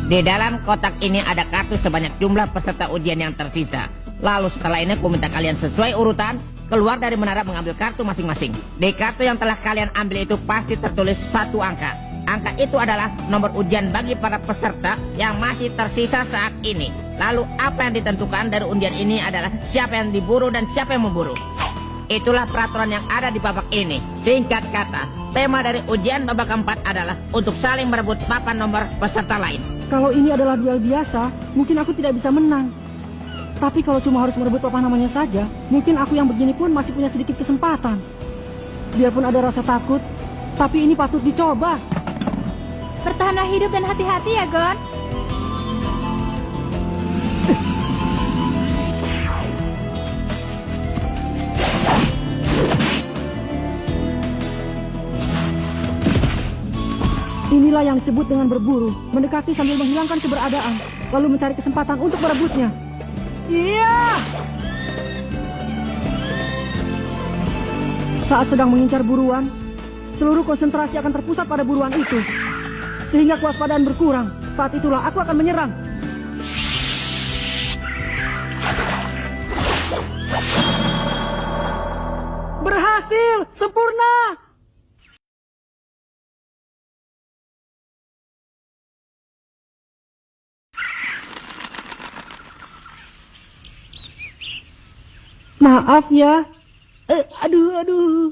Di dalam kotak ini ada kartu sebanyak jumlah peserta ujian yang tersisa. Lalu setelah ini aku minta kalian sesuai urutan keluar dari menara mengambil kartu masing-masing. Di kartu yang telah kalian ambil itu pasti tertulis satu angka. Angka itu adalah nomor ujian bagi para peserta yang masih tersisa saat ini. Lalu apa yang ditentukan dari undian ini adalah siapa yang diburu dan siapa yang memburu. Itulah peraturan yang ada di babak ini. Singkat kata, tema dari ujian babak keempat adalah untuk saling merebut papan nomor peserta lain. Kalau ini adalah duel biasa, mungkin aku tidak bisa menang. Tapi kalau cuma harus merebut papan namanya saja, mungkin aku yang begini pun masih punya sedikit kesempatan. Biarpun ada rasa takut, tapi ini patut dicoba. Bertahanlah hidup dan hati-hati ya, Gon. Inilah yang disebut dengan berburu, mendekati sambil menghilangkan keberadaan, lalu mencari kesempatan untuk merebutnya. Iya! Saat sedang mengincar buruan, seluruh konsentrasi akan terpusat pada buruan itu, sehingga kewaspadaan berkurang. Saat itulah aku akan menyerang. Berhasil! Sempurna! Maaf ya. Aduh.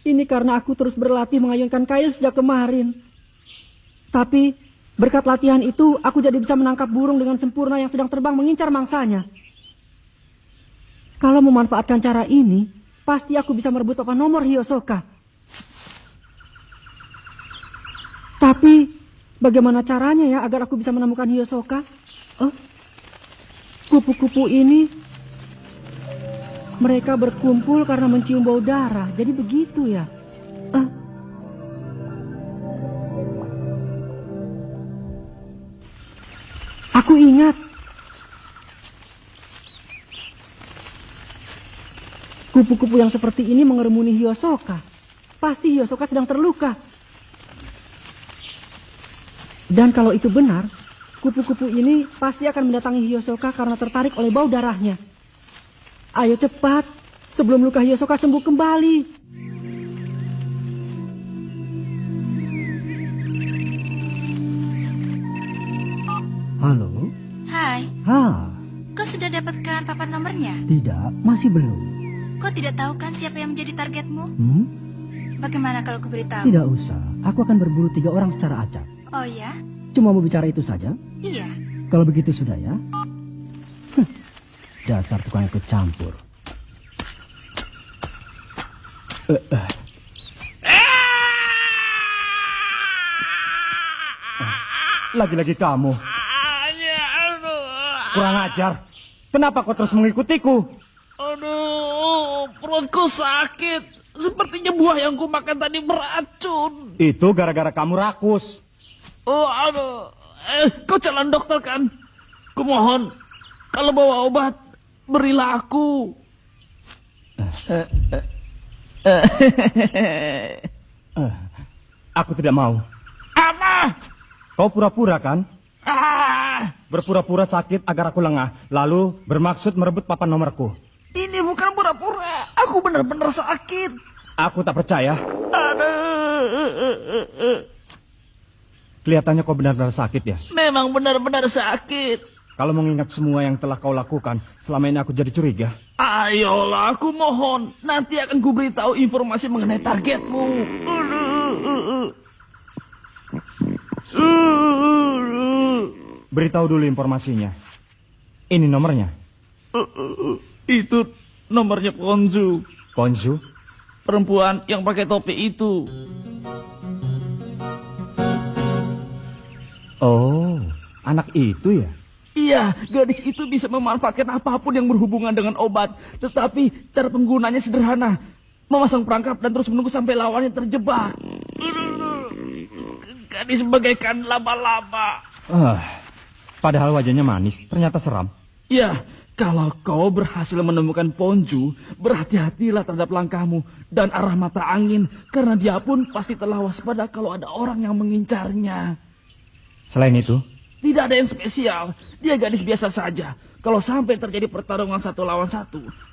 Ini karena aku terus berlatih mengayunkan kail sejak kemarin. Tapi berkat latihan itu aku jadi bisa menangkap burung dengan sempurna yang sedang terbang mengincar mangsanya. Kalau memanfaatkan cara ini, pasti aku bisa merebut papan nomor Hiyosoka. Tapi bagaimana caranya ya agar aku bisa menemukan Hiyosoka? Kupu-kupu ini mereka berkumpul karena mencium bau darah. Jadi begitu ya. Aku ingat. Kupu-kupu yang seperti ini mengerumuni Hiyosoka. Pasti Hiyosoka sedang terluka. Dan kalau itu benar, kupu-kupu ini pasti akan mendatangi Hiyosoka karena tertarik oleh bau darahnya. Ayo cepat, sebelum luka Hiyosoka sembuh kembali. Halo? Hai, kau sudah dapatkan papan nomornya? Tidak, masih belum. Kau tidak tahu kan siapa yang menjadi targetmu? Bagaimana kalau aku beritahu? Tidak usah, aku akan berburu 3 orang secara acak. Oh ya? Cuma mau bicara itu saja? Iya. Kalau begitu sudah ya. Dasar tukang ikut campur. Lagi-lagi kamu. Kurang ajar. Kenapa kau terus mengikutiku? Aduh, perutku sakit. Sepertinya buah yang ku makan tadi beracun. Itu gara-gara kamu rakus. Oh, aduh. Kau calon dokter kan? Kumohon, kalau bawa obat, berilah aku. Aku tidak mau. Apa? Kau pura-pura kan? Ah, Berpura-pura sakit agar aku lengah, lalu bermaksud merebut papan nomorku. ini bukan pura-pura. Aku benar-benar sakit. Aku tak percaya. Aduh. Kelihatannya kau benar-benar sakit ya. Memang benar-benar sakit. Kalau mengingat semua yang telah kau lakukan, selama ini aku jadi curiga. Ayolah, aku mohon. Nanti akan ku beritahu informasi mengenai targetmu. Beritahu dulu informasinya. Ini nomornya. Itu nomornya Ponzu. Ponzu? Perempuan yang pakai topi itu. Oh, anak itu ya? Iya, gadis itu bisa memanfaatkan apapun yang berhubungan dengan obat. Tetapi cara penggunanya sederhana. Memasang perangkap dan terus menunggu sampai lawannya terjebak. Gadis bagaikan laba-laba. Padahal wajahnya manis, ternyata seram. Ya, kalau kau berhasil menemukan Ponzu, berhati-hatilah terhadap langkahmu dan arah mata angin. Karena dia pun pasti telah waspada kalau ada orang yang mengincarnya. Selain itu? Tidak ada yang spesial. Dia gadis biasa saja. Kalau sampai terjadi pertarungan 1 lawan 1,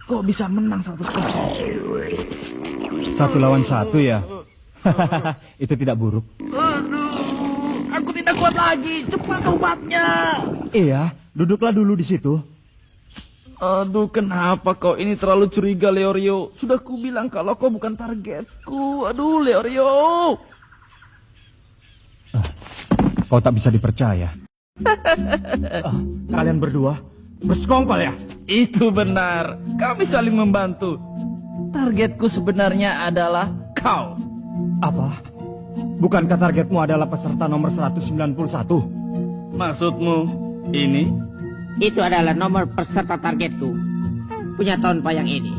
kau bisa menang 100%. 1 lawan 1 ya? Itu tidak buruk. Aduh, aku tidak kuat lagi. Cepat obatnya. Iya, duduklah dulu di situ. Aduh, kenapa kau ini terlalu curiga, Leorio? Sudah kubilang kalau kau bukan targetku. Aduh, Leorio. Kau tak bisa dipercaya. Kalian berdua bersekongkol ya? Itu benar. Kami saling membantu. Targetku sebenarnya adalah kau. Apa? Bukankah targetmu adalah peserta nomor 191? Maksudmu ini? Itu adalah nomor peserta targetku. Punya Tonpa yang ini.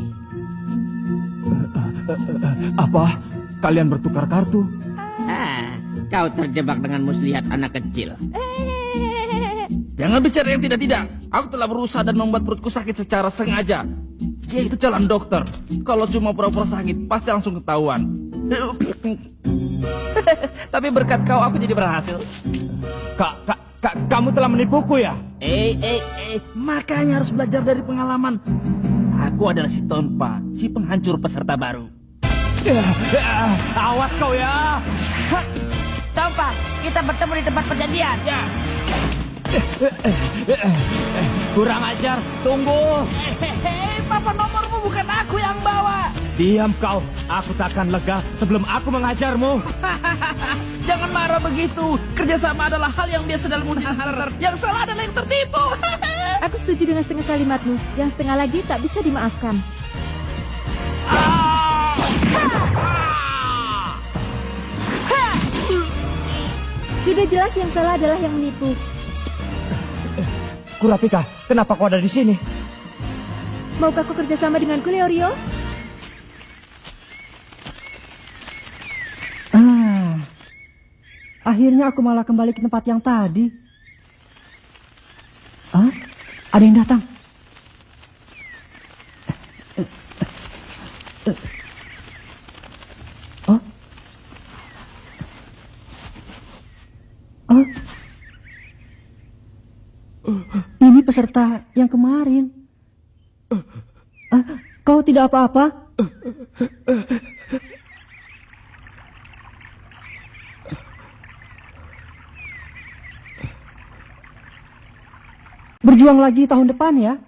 Apa? Kalian bertukar kartu? Kau terjebak dengan muslihat anak kecil. Jangan bicara yang tidak-tidak. Aku telah berusaha dan membuat perutku sakit secara sengaja. Dia itu calon dokter. Kalau cuma pura-pura sakit, pasti langsung ketahuan. Tapi berkat kau, aku jadi berhasil. Kamu telah menipuku ya? Makanya harus belajar dari pengalaman. Aku adalah si Tonpa, si penghancur peserta baru. Awas kau ya! Tonpa, kita bertemu di tempat perjanjian. Ya. Kurang ajar, tunggu! Papan nomormu bukan aku yang bawa. Diam kau, aku takkan lega sebelum aku mengajarmu. Jangan marah begitu. Kerjasama adalah hal yang biasa dalam dunia. Yang salah adalah yang tertipu. Aku setuju dengan setengah kalimatmu. Yang setengah lagi tak bisa dimaafkan. Sudah jelas yang salah adalah yang menipu. Kurapika, kenapa kau ada di sini? Maukah kau kerjasama denganku, Leorio? Akhirnya aku malah kembali ke tempat yang tadi. Ada yang datang. Ini peserta yang kemarin. Kau tidak apa-apa? Berjuang lagi tahun depan ya.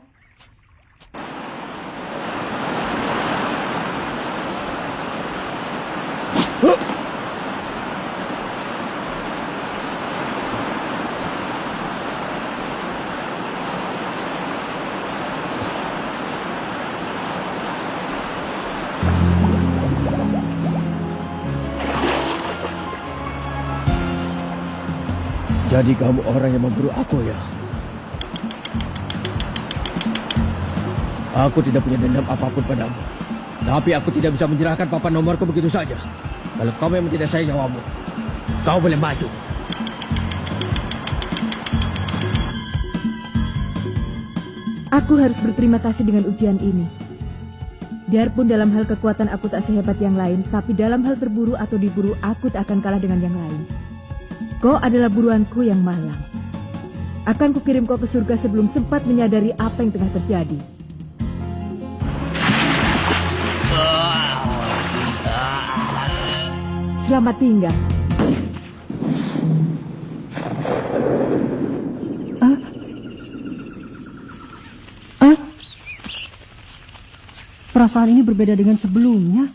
Jadi kamu orang yang memburu aku ya? Aku tidak punya dendam apapun padamu. Tapi aku tidak bisa menyerahkan papan nomorku begitu saja. Kalau kamu yang tidak sayang nyawamu, kau boleh maju. Aku harus berterima kasih dengan ujian ini. Biarpun dalam hal kekuatan aku tak sehebat yang lain, tapi dalam hal terburu atau diburu, aku tak akan kalah dengan yang lain. Kau adalah buruanku yang malang. Akan kukirim kau ke surga sebelum sempat menyadari apa yang tengah terjadi. Selamat tinggal. Perasaan ini berbeda dengan sebelumnya.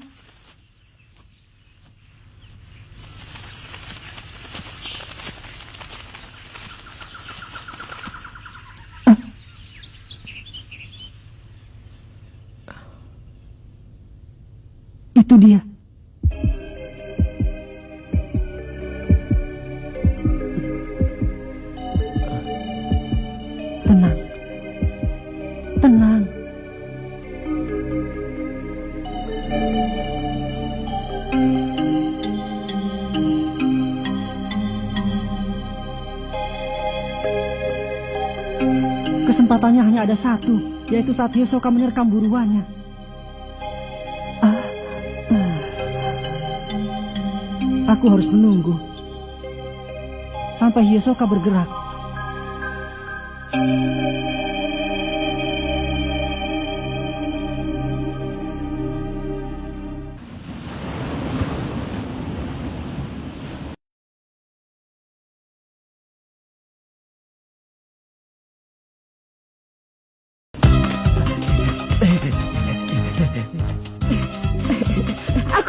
Itu dia. Tenang. Tenang. Kesempatannya hanya ada satu, yaitu saat Hisoka menerkam buruannya. Aku harus menunggu sampai Hisoka bergerak. Aku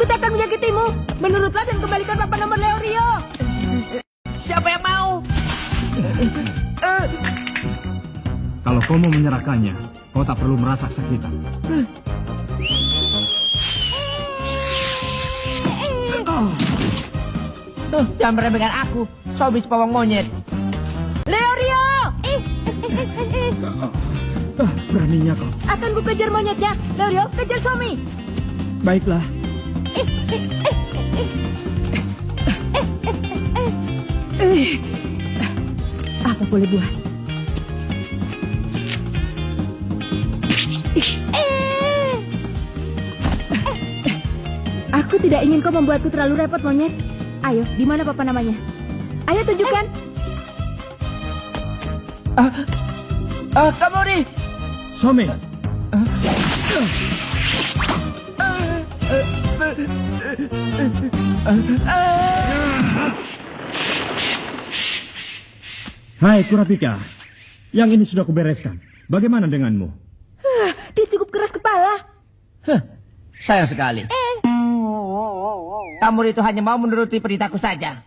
tak akan menyakitimu. Menurutlah dan kembalikan papan nomor Leorio. Siapa yang mau? Kalau kau mau menyerahkannya, kau tak perlu merasa kesakitan. Jangan meremehkan aku, sobis pawang monyet. Leorio! Beraninya kau. Akan ku kejar monyetnya. Leorio, kejar Somi. Baiklah. Apa boleh buat? Aku tidak ingin kau membuatku terlalu repot, monyet. Ayo, di mana papa namanya? Ayo tunjukkan. Kamu nih. Somi, hai Kurapika, yang ini sudah kubereskan. Bagaimana denganmu? Dia cukup keras kepala. Sayang sekali. Kamu itu hanya mau menuruti perintahku saja.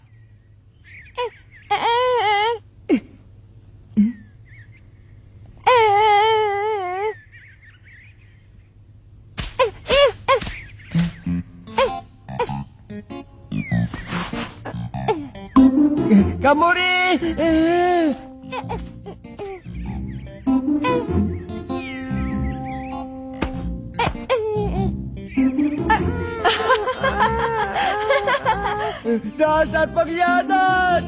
Kamu nih. Dasar pengkhianat.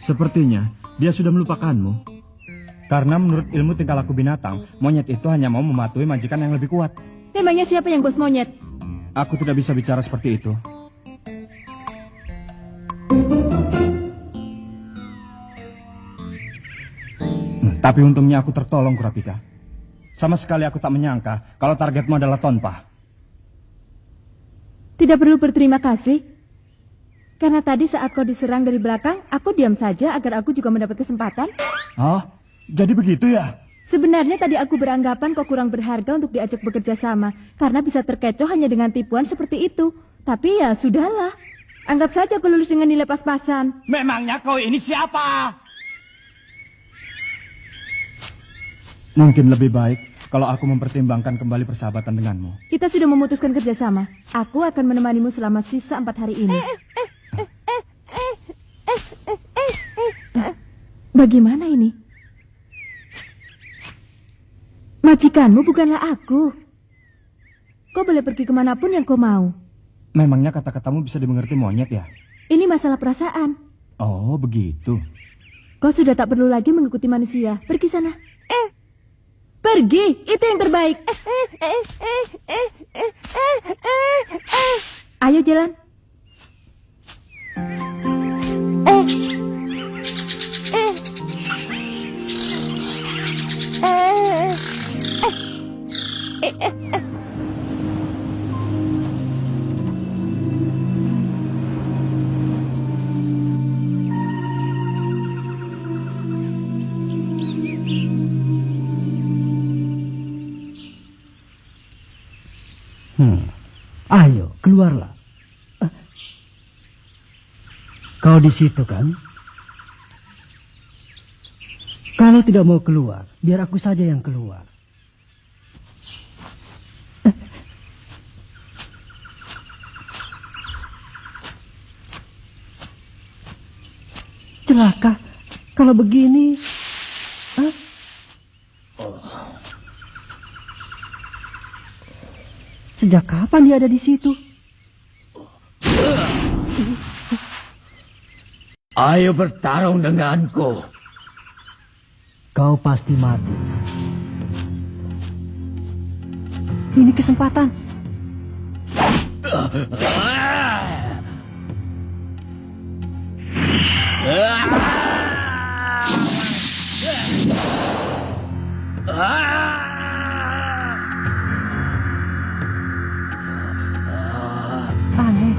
Sepertinya dia sudah melupakanmu. Karena menurut ilmu tingkah laku binatang, monyet itu hanya mau mematuhi majikan yang lebih kuat. Memangnya siapa yang bos monyet? Aku tidak bisa bicara seperti itu. Tapi untungnya aku tertolong, Kurapika. Sama sekali aku tak menyangka kalau targetmu adalah Tonpa. Tidak perlu berterima kasih. Karena tadi saat kau diserang dari belakang, aku diam saja agar aku juga mendapat kesempatan. Oh, jadi begitu ya? Sebenarnya tadi aku beranggapan kau kurang berharga untuk diajak bekerja sama. Karena bisa terkecoh hanya dengan tipuan seperti itu. Tapi ya sudahlah. Anggap saja aku lulus dengan nilai pas-pasan. Memangnya kau ini siapa? Mungkin lebih baik kalau aku mempertimbangkan kembali persahabatan denganmu. Kita sudah memutuskan kerjasama. Aku akan menemanimu selama sisa 4 hari ini. Bagaimana ini? Majikanmu bukanlah aku. Kau boleh pergi kemanapun yang kau mau. Memangnya kata-katamu bisa dimengerti monyet ya? Ini masalah perasaan. Oh, begitu. Kau sudah tak perlu lagi mengikuti manusia. Pergi sana. Pergi, itu yang terbaik. Ayo jalan. Ayo, keluarlah. Kau di situ kan? Kalau tidak mau keluar, biar aku saja yang keluar. Celaka, kalau begini. Sejak kapan dia ada di situ? Ayo bertarung denganku. Kau pasti mati. Ini kesempatan. Aneh,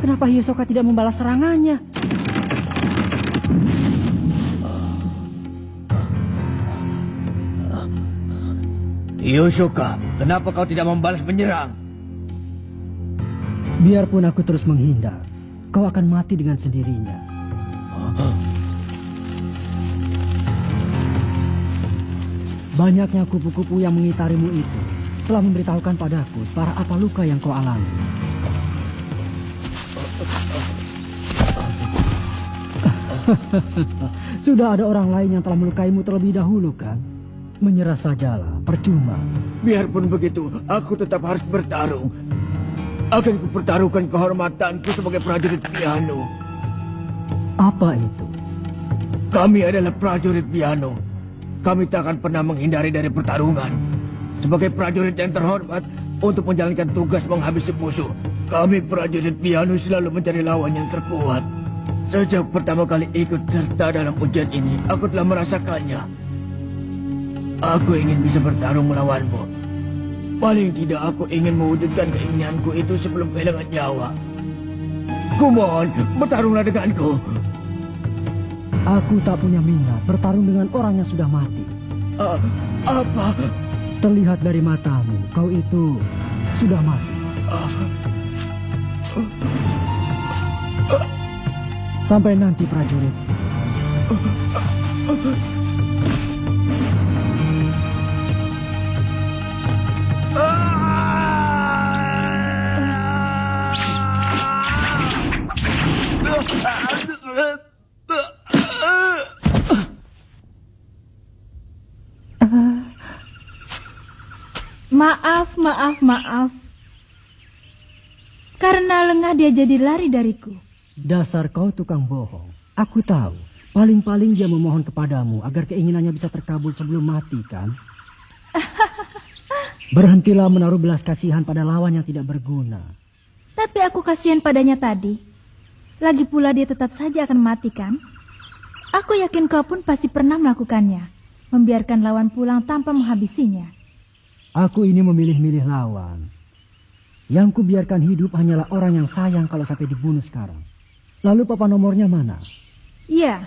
kenapa Hisoka tidak membalas serangannya? Hisoka, kenapa kau tidak membalas menyerang? Biarpun aku terus menghindar, kau akan mati dengan sendirinya. Banyaknya kupu-kupu yang mengitarimu itu telah memberitahukan padaku para apa luka yang kau alami. Sudah ada orang lain yang telah melukaimu terlebih dahulu, kan? Menyerah sajalah, percuma. Biarpun begitu, aku tetap harus bertarung. Akan kupertaruhkan kehormatanku sebagai prajurit Piano. Apa itu? Kami adalah prajurit Piano. Kami tak akan pernah menghindari dari pertarungan. Sebagai prajurit yang terhormat untuk menjalankan tugas menghabisi musuh, kami prajurit Piano selalu mencari lawan yang terkuat. Sejak pertama kali ikut serta dalam ujian ini, aku telah merasakannya. Aku ingin bisa bertarung melawanmu. Paling tidak aku ingin mewujudkan keinginanku itu sebelum kehilangan nyawa. Kumohon, bertarunglah denganku. Aku tak punya minat bertarung dengan orang yang sudah mati. Apa? Terlihat dari matamu, kau itu sudah mati. Sampai nanti, prajurit. Maaf. Karena lengah dia jadi lari dariku. Dasar kau tukang bohong. Aku tahu. Paling-paling dia memohon kepadamu agar keinginannya bisa terkabul sebelum mati, kan? Berhentilah menaruh belas kasihan pada lawan yang tidak berguna. Tapi aku kasihan padanya tadi. Lagi pula dia tetap saja akan mati, kan? Aku yakin kau pun pasti pernah melakukannya. Membiarkan lawan pulang tanpa menghabisinya. Aku ini memilih-milih lawan. Yang kubiarkan hidup hanyalah orang yang sayang kalau sampai dibunuh sekarang. Lalu papa nomornya mana? Iya.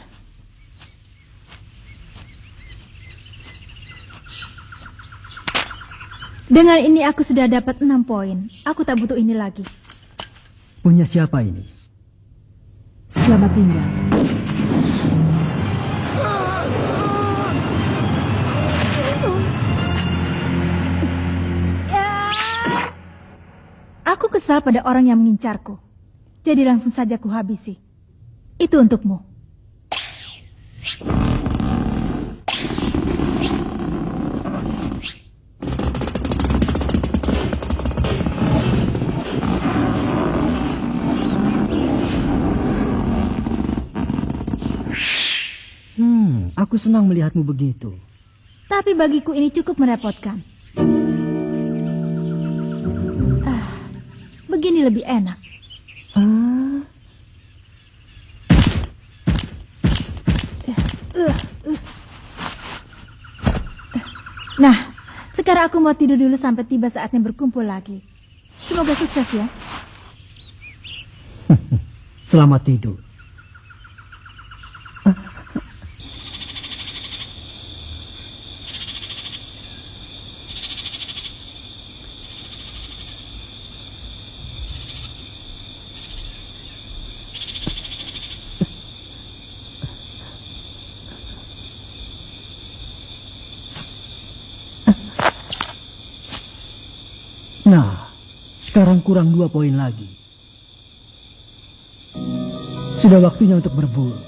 Dengan ini aku sudah dapat 6 poin. Aku tak butuh ini lagi. Punya siapa ini? Selamat tinggal. Aku kesal pada orang yang mengincarku. Jadi langsung saja ku habisi. Itu untukmu. Aku senang melihatmu begitu. Tapi bagiku ini cukup merepotkan. Begini lebih enak. Nah, sekarang aku mau tidur dulu sampai tiba saatnya berkumpul lagi. Semoga sukses ya. Selamat tidur. Nah, sekarang kurang 2 poin lagi. Sudah waktunya untuk berburu.